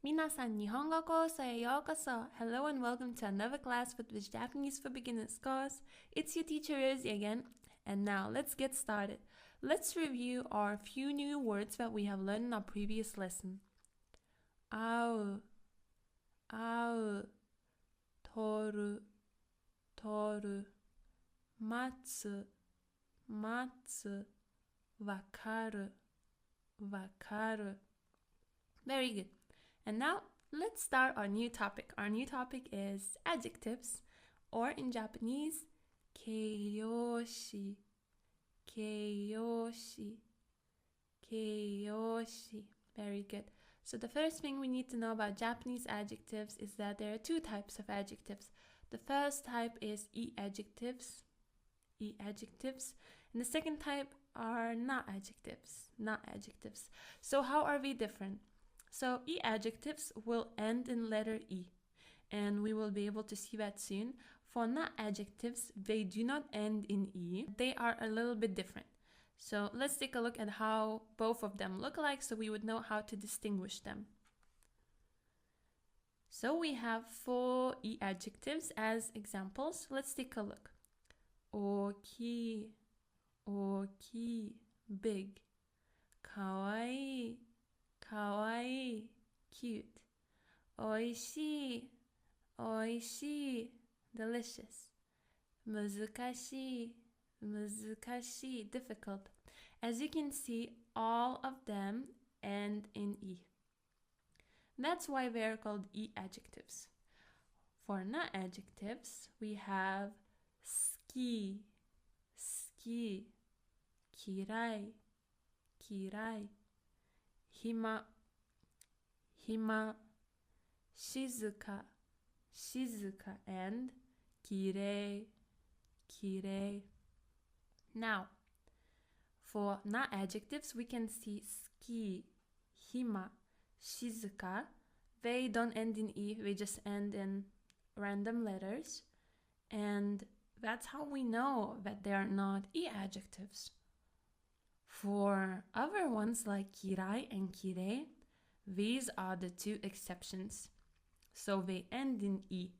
皆さん、日本語コースへようこそ. Hello and welcome to another class with Japanese for Beginners course. It's your teacher Rosie again. And now let's get started. Let's review our few new words that we have learned in our previous lesson. 会う、会う、取る、取る、待つ、待つ、わかる、わかる. Very good. And now let's start our new topic. Our new topic is adjectives, or in Japanese, keiyoshi, keiyoshi, keiyoshi. Very good. So the first thing we need to know about Japanese adjectives is that there are two types of adjectives. The first type is e-adjectives, e-adjectives, and the second type are not adjectives, not adjectives. So how are they different? So e-adjectives will end in letter E, and we will be able to see that soon. For not adjectives, they do not end in E. They are a little bit different. So let's take a look at how both of them look like so we would know how to distinguish them. So we have 4 e-adjectives as examples. Let's take a look. Oki, oki, big. Kawaii, kawaii, cute. Oishii, oishii, delicious. Muzukashii, muzukashii, difficult. As you can see, all of them end in E. That's why they are called e-adjectives. For not adjectives, we have ski, ski, kirai, kirai, hima, hima, shizuka, shizuka, and kirei, kirei. Now, for not adjectives, we can see ski, hima, shizuka. They don't end in E, they just end in random letters. And that's how we know that they are not e-adjectives. For other ones like kirai and kirei, these are the two exceptions. So they end in E,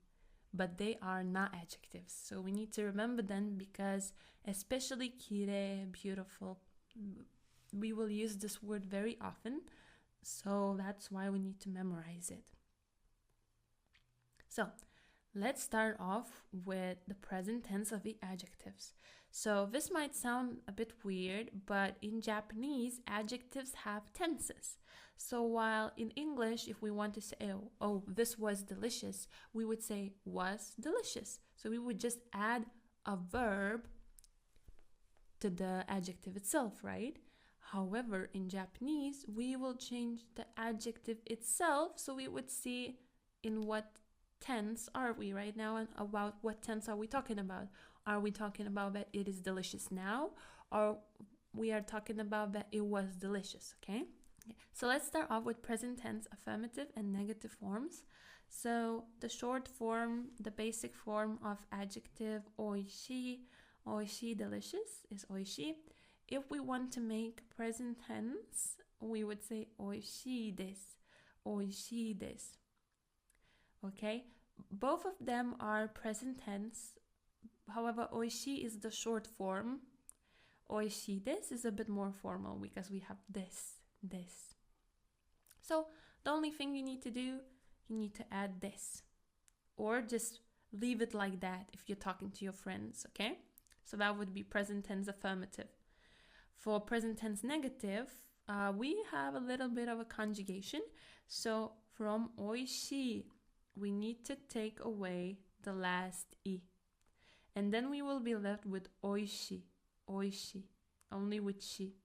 but they are not adjectives. So we need to remember them because especially kirei, beautiful, we will use this word very often. So that's why we need to memorize it. So let's start off with the present tense of the adjectives. So this might sound a bit weird, but in Japanese, adjectives have tenses. So while in English, if we want to say, oh, this was delicious, we would say was delicious. So we would just add a verb to the adjective itself, right? However, in Japanese, we will change the adjective itself. So we would see in what tense are we right now and about what tense are we talking about. Are we talking about that it is delicious now, or we are talking about that it was delicious, okay? So let's start off with present tense affirmative and negative forms. So the short form, the basic form of adjective oishii, oishii, delicious, is oishii. If we want to make present tense, we would say oishii desu, oishii desu. Okay, both of them are present tense. However, oishii is the short form. Oishii desu is a bit more formal because we have this. So the only thing you need to do, you need to add this, or just leave it like that if you're talking to your friends, okay? So that would be present tense affirmative. For present tense negative, we have a little bit of a conjugation. So from oishii, we need to take away the last E. And then we will be left with oishi, oishi, only with shi.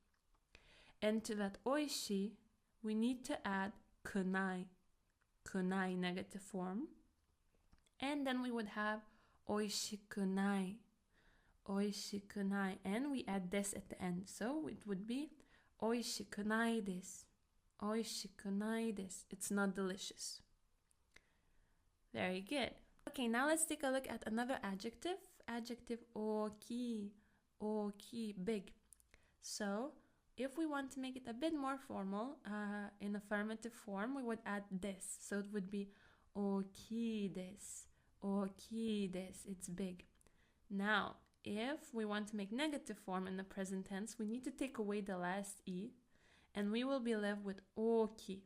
And to that oishi, we need to add kunai, kunai, negative form. And then we would have oishikunai, oishikunai. And we add des at the end. So it would be oishikunai desu, oishikunai desu. It's not delicious. Very good. Okay, now let's take a look at another adjective. Adjective oki, oki, big. So if we want to make it a bit more formal, in affirmative form, we would add this. So it would be oki desu, oki desu, it's big. Now, if we want to make negative form in the present tense, we need to take away the last e, and we will be left with oki,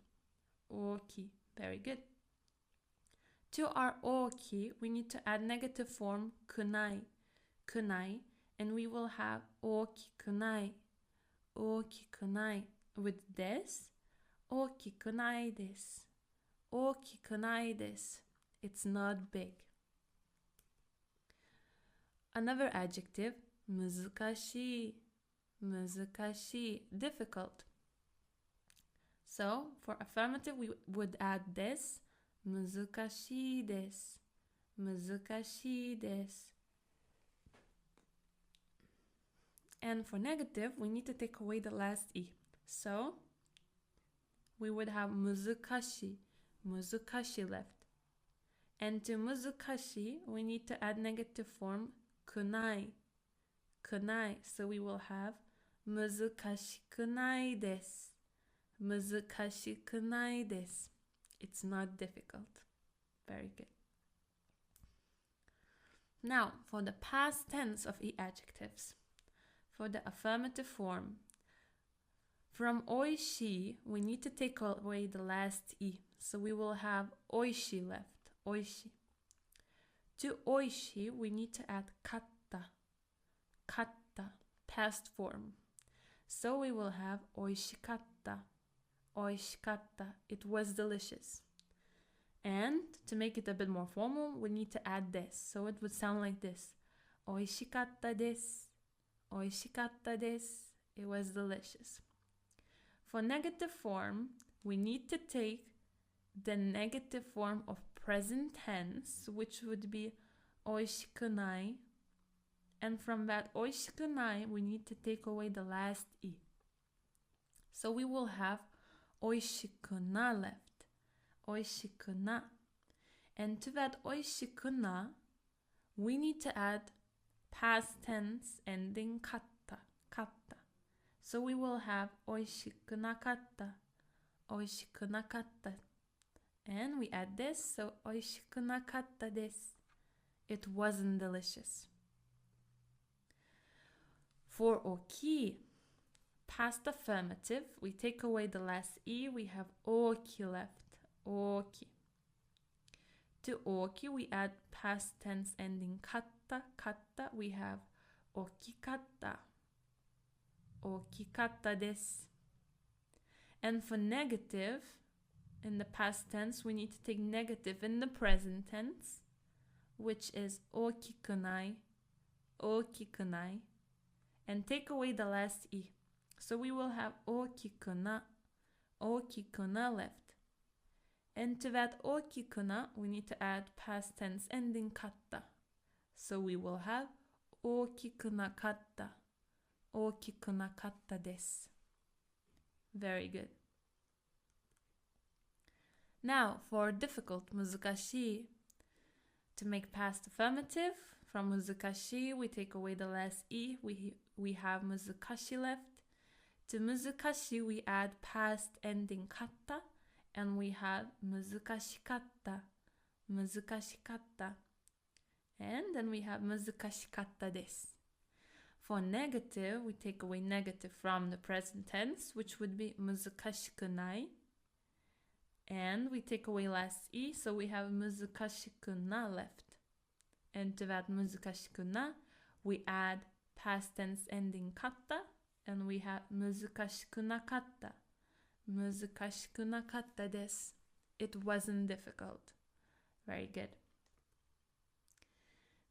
oki. Very good. To our oki, we need to add negative form kunai, kunai, and we will have oki kunai, oki kunai. With this, oki kunai desu, oki kunai desu. It's not big. Another adjective, muzukashii, muzukashii, difficult. So for affirmative, we would add this, muzukashii desu, muzukashii desu. And for negative, we need to take away the last e. So we would have muzukashi, muzukashi left. And to muzukashi, we need to add negative form kunai, kunai. So we will have muzukashi kunai desu, muzukashi kunai desu. It's not difficult. Very good. Now for the past tense of e adjectives. For the affirmative form, from oishi, we need to take away the last e. So we will have oishi left, oishi. To oishi, we need to add katta, katta, past form. So we will have oishikatta, oishikatta, it was delicious. And to make it a bit more formal, we need to add this. So it would sound like this, oishikatta desu, oishikatta desu, it was delicious. For negative form, we need to take the negative form of present tense, which would be oishikunai. And from that oishikunai, we need to take away the last e. So we will have oishikuna left, oishikuna. And to that oishikuna, we need to add past tense ending katta, katta. So we will have oishikunakatta, oishikunakatta. And we add this, so oishikunakatta desu. It wasn't delicious. For oki, past affirmative, we take away the last e, we have oki left, oki. To oki, we add past tense ending katta, katta, we have okikatta, okikatta desu. And for negative, in the past tense, we need to take negative in the present tense, which is okikunai, okikunai, and take away the last e. So we will have okikuna, okikuna left. And to that okikuna, we need to add past tense ending katta. So we will have okikunakatta, okikunakatta desu. Very good. Now for difficult, muzukashii. To make past affirmative, from muzukashii, we take away the last e, we have muzukashi left. To muzukashi, we add past ending katta, and we have muzukashikatta, muzukashikatta. And then we have muzukashikatta desu. For negative, we take away negative from the present tense, which would be muzukashikunai. And we take away last e, so we have muzukashikuna left. And to that muzukashikuna, we add past tense ending katta, and we have muzukashikunakatta, muzukashikunakatta desu. It wasn't difficult. Very good.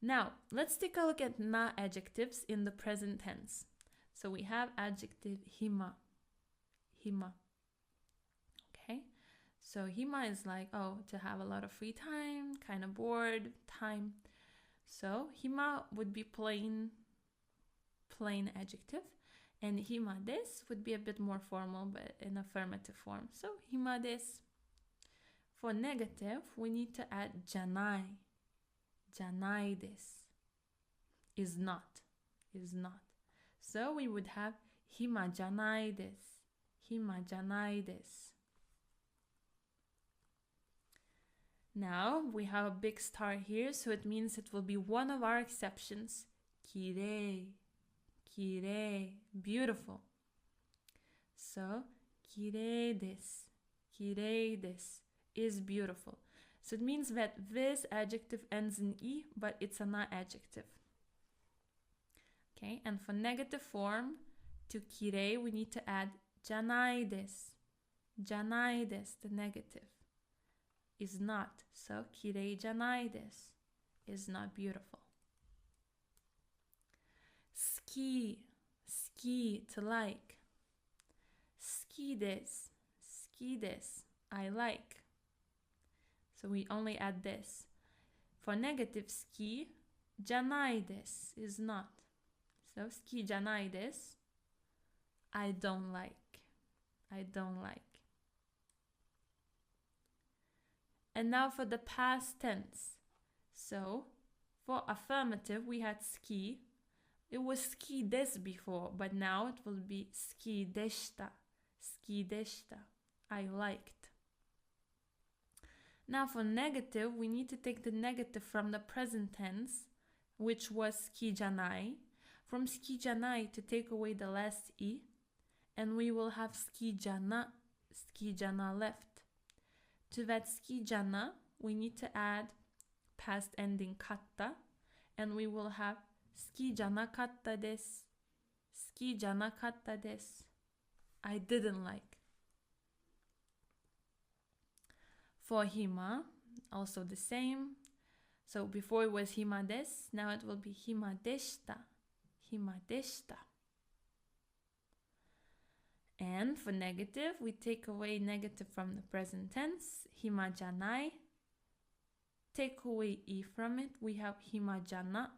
Now, let's take a look at na adjectives in the present tense. So we have adjective hima, hima. Okay, so hima is like, oh, to have a lot of free time, kind of bored time. So hima would be plain adjective, and hima desu would be a bit more formal, but in affirmative form. So hima desu. For negative, we need to add janai. Janai desu. Is not. So we would have Hima janai desu. Hima janai desu. Now we have a big star here, so it means it will be one of our exceptions. Kirei, kirei, beautiful. So, kirei desu, kirei desu is beautiful. So it means that this adjective ends in E, but it's a not adjective. Okay, and for negative form, to kirei, we need to add janai desu. Janai desu, the negative, is not. So, kirei janai desu is not beautiful. Ski, ski, to like. Ski desu, ski desu, I like. So we only add this. For negative ski, janai desu is not. So ski janai desu, I don't like. I don't like. And now for the past tense. So for affirmative, we had ski. It was ski desu before, but now it will be ski deshita. Ski deshita. I liked. Now for negative, we need to take the negative from the present tense, which was ski janai. From ski janai to take away the last E, and we will have ski jana left. To that ski jana, we need to add past ending katta, and we will have ski jana katta desu. Ski jana katta desu. I didn't like. For hima, also the same. So before it was hima desu, now it will be hima deshita. Hima deshita. And for negative, we take away negative from the present tense, hima janai. Take away E from it, we have hima jana.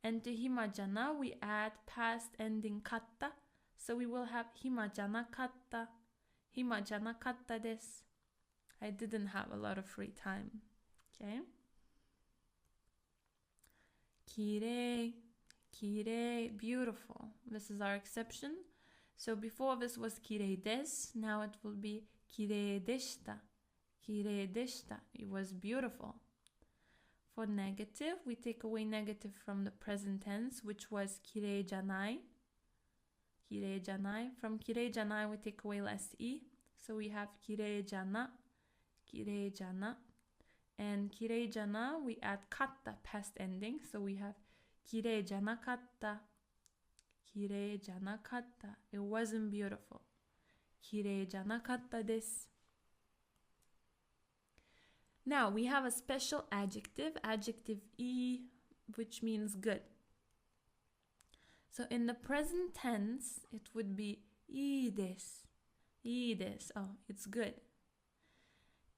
And to hima jana, we add past ending katta. So we will have hima jana katta. Hima jana katta desu. I didn't have a lot of free time. Okay. Kirei, kirei, beautiful. This is our exception. So before this was kirei desu, now it will be kirei deshita. Kirei deshita. It was beautiful. For negative, we take away negative from the present tense, which was kirei janai. Kirei janai. From kirei janai, we take away last E. So we have kirei jana. Kirei jana. And kirei jana, we add katta, past ending. So we have kirei jana katta. Kirei jana katta. It wasn't beautiful. Kirei jana katta desu. Now we have a special adjective, adjective E, which means good. So in the present tense, it would be ii desu. Ii desu. Oh, it's good.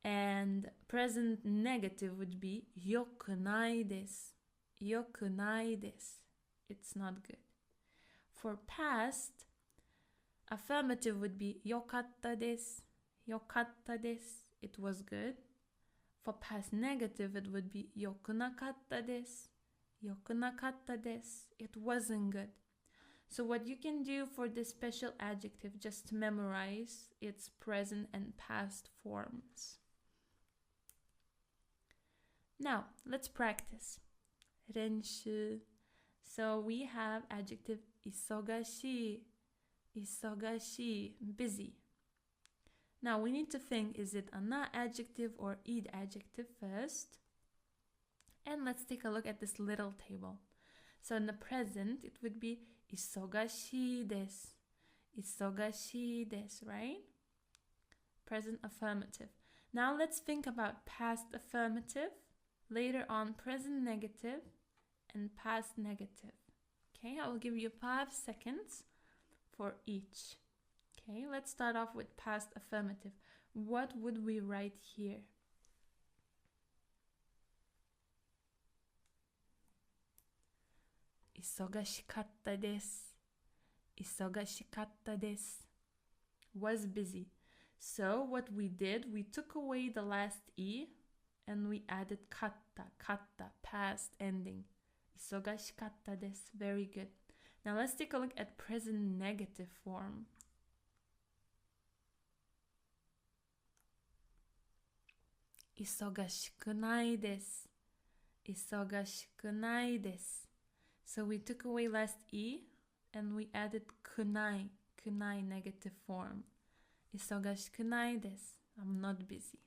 And present negative would be yokunai desu. Yokunai desu. It's not good. For past, affirmative would be yokatta desu. Yokatta desu. It was good. For past negative, it would be yokunakatta desu. Yokunakatta desu. It wasn't good. So what you can do for this special adjective, just to memorize its present and past forms. Now, let's practice. Renshu. So we have adjective isogashi. Isogashi, busy. Now we need to think, is it a na adjective or id adjective first? And let's take a look at this little table. So in the present, it would be isogashi desu. Isogashi desu, right? Present affirmative. Now let's think about past affirmative, later on present negative, and past negative. Okay, I will give you 5 seconds for each. Okay, let's start off with past affirmative. What would we write here? Isogashikatta desu. Isogashikatta desu. Was busy. So what we did, we took away the last E and we added katta, past ending. Isogashikatta desu. Very good. Now let's take a look at present negative form. Isogashiku desu. Isogashiku desu. So we took away last e and we added kunai. Kunai negative form. Isogashiku desu. I'm not busy.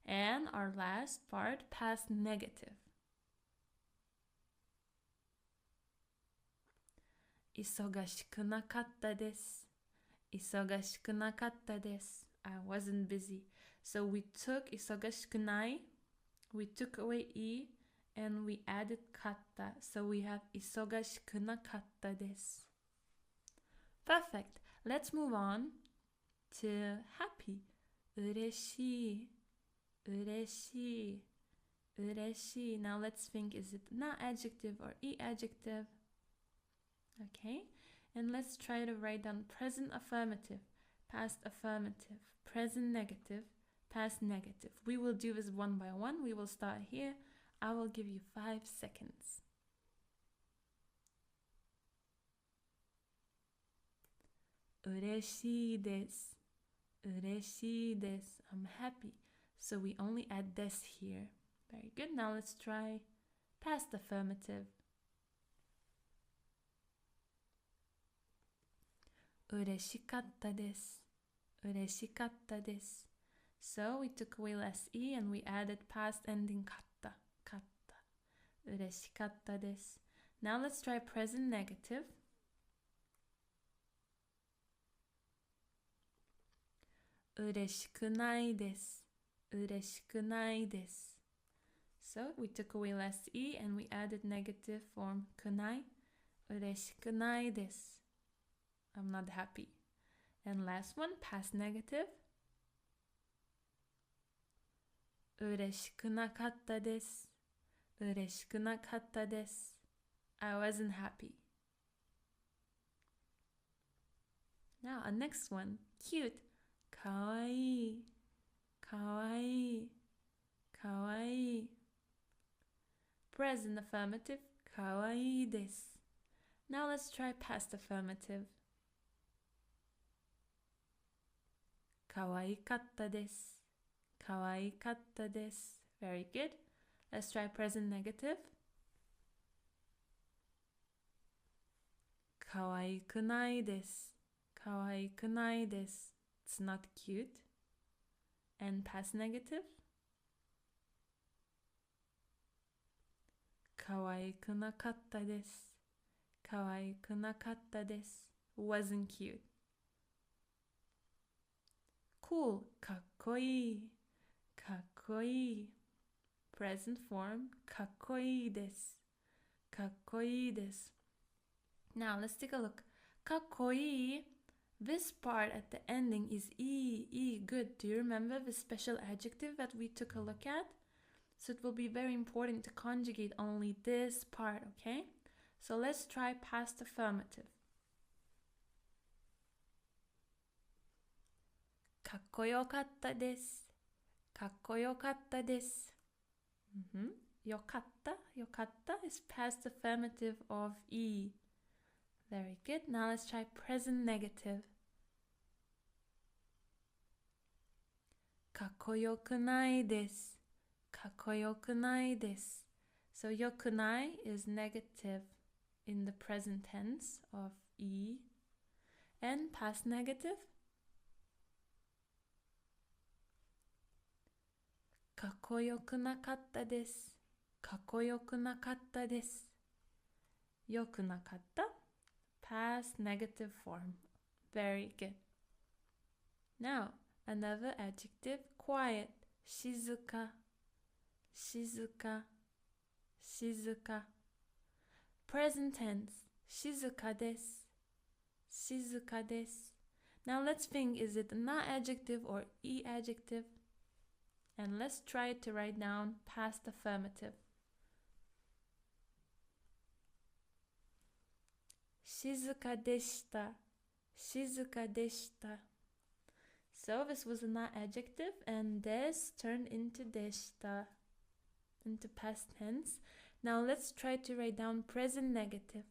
And our last part, past negative. Isogashiku nakatta desu. Isogashiku nakatta desu. I wasn't busy. So we took isogashiku we took away e, and we added katta. So we have isogashiku nakatta desu. Perfect. Let's move on to happy. Ureshii. Ureshii. Ureshii. Now let's think, is it na adjective or e adjective? Okay. And let's try to write down present affirmative, past affirmative, present negative, past negative. We will do this one by one. We will start here. I will give you 5 seconds. Ureshii desu. Ureshii desu. I'm happy. So we only add des here. Very good. Now let's try past affirmative. Ureshikatta desu. Ureshikatta desu. So we took away last e and we added past ending katta. Katta. Ureshikatta desu. Now let's try present negative. Ureshiku desu. Ureshiku desu. So we took away last e and we added negative form kunai. Ureshiku desu. I'm not happy. And last one, past negative. Ureshiku nakatta desu. Ureshiku nakatta desu. I wasn't happy. Now, our next one, cute. Kawaii. Kawaii. Kawaii. Present affirmative, kawaii desu. Now let's try past affirmative. Kawaikatta desu. Kawaikatta desu. Very good. Let's try present negative. Kawaiku desu. Kawaiku desu. It's not cute. And past negative. Kawaiku nakatta desu. Kawaiku nakatta desu. Wasn't cute. Cool. Kakkoi. Kakkoi. Present form. Kakkoi desu. Kakkoi desu. Now let's take a look. Kakkoi. This part at the ending is e. Good. Do you remember the special adjective that we took a look at? So it will be very important to conjugate only this part, okay? So let's try past affirmative. Kakkoyokatta desu. Kakkoyokatta desu. Yokatta. Yokatta is past affirmative of e. Very good. Now let's try present negative. Kakkoyoku desu. Kakkoyoku desu. So yokunai is negative in the present tense of e. And past negative. Kakkoyoku nakatta desu. Kakkoyoku nakatta desu. Yoku nakatta. Past negative form. Very good. Now, another adjective, quiet. Shizuka. Shizuka. Shizuka. Present tense. Shizuka desu. Shizuka desu. Now let's think, is it na adjective or e adjective? And let's try to write down past affirmative. Shizuka deshita. Shizuka deshita. So this was a na adjective and des turned into deshita, into past tense. Now let's try to write down present negative.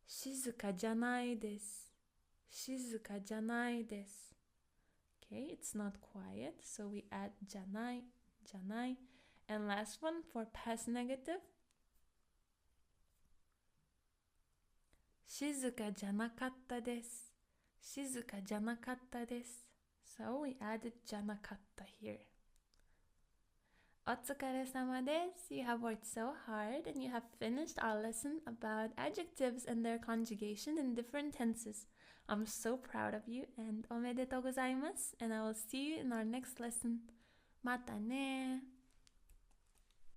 静かじゃないです。静かじゃないです。Okay, it's not quiet, so we add じゃない, じゃない. And last one for past negative. 静かじゃなかったです. 静かじゃなかったです. So we added じゃなかった here. お疲れ様です. You have worked so hard and you have finished our lesson about adjectives and their conjugation in different tenses. I'm so proud of you and おめでとうございます. And I will see you in our next lesson. またね